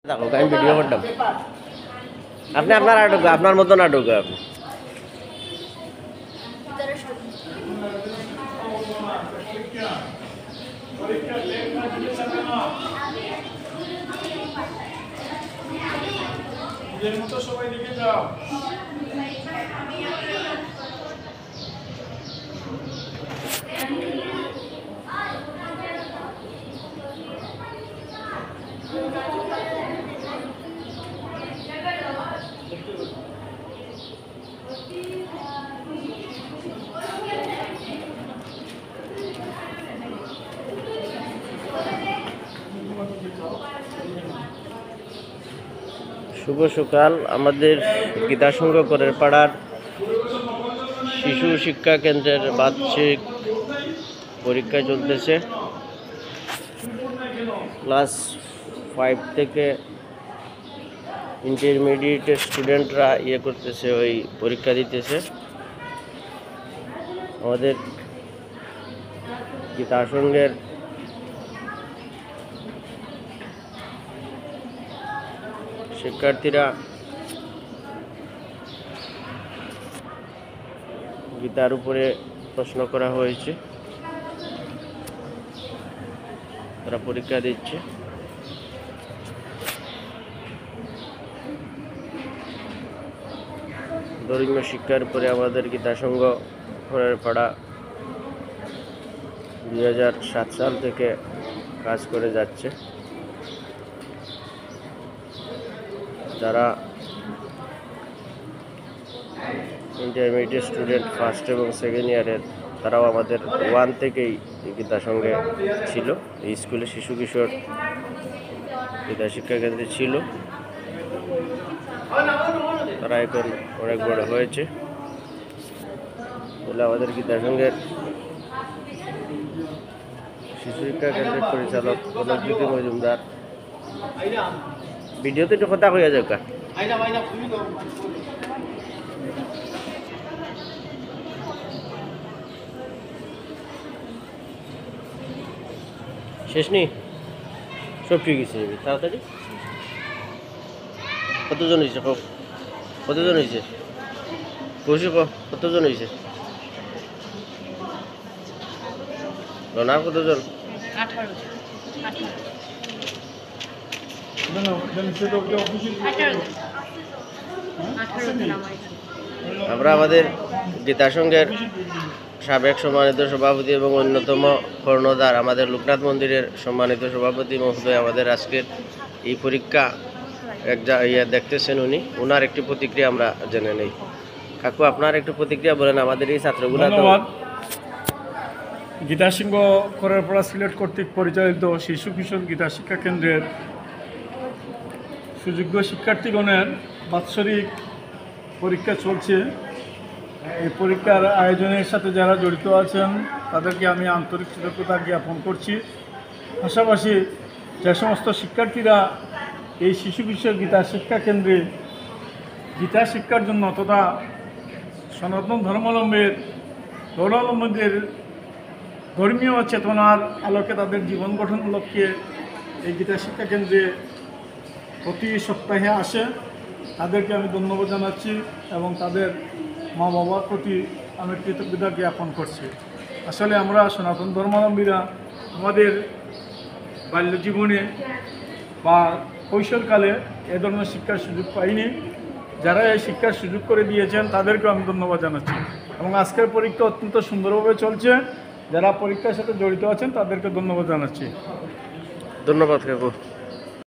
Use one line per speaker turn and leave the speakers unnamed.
দেখো আমি ভিডিও করতাম, আপনি আপনার নাটক আপনার মতো নাটক আপনি
সবাই দিকে যাও।
শুভ সকাল। আমাদের গীতাসংঘ করের পাড়ার শিশু শিক্ষা কেন্দ্রের বার্ষিক পরীক্ষা চলতেছে। ক্লাস 5 থেকে ইন্টারমিডিয়েটের স্টুডেন্টরা করতেছে, ওই পরীক্ষা দিতেছে। আমাদের গীতাসংঘের শিক্ষার্থীরা গীতার উপরে প্রশ্ন করা হয়েছে, তারা পরীক্ষা দিচ্ছে। ধর্মীয় শিক্ষার উপরে আমাদের গীতাসংঘ ঘরের পাড়া 2007 সাল থেকে কাজ করে যাচ্ছে। যারা ইন্টারমিডিয়েট স্টুডেন্ট ফার্স্ট এবং সেকেন্ড ইয়ারের, তারাও আমাদের 1 থেকেই গীতাসংঘে ছিল। এই স্কুলে শিশু কিশোর গীতা শিক্ষা কেন্দ্রে ছিল। তারা এখন অনেক বড় হয়েছে বলে আমাদের গীতাসংঘের শিশু শিক্ষা কেন্দ্রের পরিচালক অনুভূতি মজুমদার ভিডিওতে একটু কথা হয়ে যাক। শেষ নেই, সব ঠিক আছে, তাড়াতাড়ি। কতজন হয়েছে? কতজন হয়েছে? কৌশিক কতজন হয়েছে? রনার কতজন?
18
আমরা আমাদের গীতাসংঘের সাবেক সম্মানিত সভাপতি এবং অন্যতম কর্ণধার আমাদের লোকনাথ মন্দিরের সম্মানিত সভাপতি মহোদয় আমাদের আজকের এই পরীক্ষা দেখতেছেন। ওনার একটি প্রতিক্রিয়া আমরা জেনে নেই। কাকু, আপনার একটু প্রতিক্রিয়া বলেন আমাদের এই ছাত্রগুলো।
ধন্যবাদ। গীতাসংঘ করার পড়া সিলেট কর্তৃক পরিচালিত শিশু কিশোর গীতা শিক্ষা কেন্দ্রের সুযোগ্য শিক্ষার্থীগণের বাৎসরিক পরীক্ষা চলছে। এই পরীক্ষার আয়োজনের সাথে যারা জড়িত আছেন তাদেরকে আমি আন্তরিক কৃতজ্ঞতা জ্ঞাপন করছি। পাশাপাশি যে সমস্ত শিক্ষার্থীরা এই শিশু কিশোর গীতা শিক্ষা কেন্দ্রে গীতা শিক্ষার জন্য তথা সনাতন ধর্মাবলম্বীদের ধর্মীয় চেতনার আলোকে তাদের জীবন গঠন লক্ষ্যে এই গীতা শিক্ষা কেন্দ্রে প্রতি সপ্তাহে আসে, তাদেরকে আমি ধন্যবাদ জানাচ্ছি এবং তাদের মা বাবার প্রতি আমি কৃতজ্ঞতা জ্ঞাপন করছি। আসলে আমরা সনাতন ধর্মাবলম্বীরা আমাদের বাল্য জীবনে বা কৈশোরকালে এ ধরনের শিক্ষার সুযোগ পাইনি। যারা এই শিক্ষার সুযোগ করে দিয়েছেন তাদেরকেও আমি ধন্যবাদ জানাচ্ছি এবং আজকের পরীক্ষা অত্যন্ত সুন্দরভাবে চলছে। যারা পরীক্ষার সাথে জড়িত আছেন তাদেরকে ধন্যবাদ জানাচ্ছি।
ধন্যবাদ কাকু।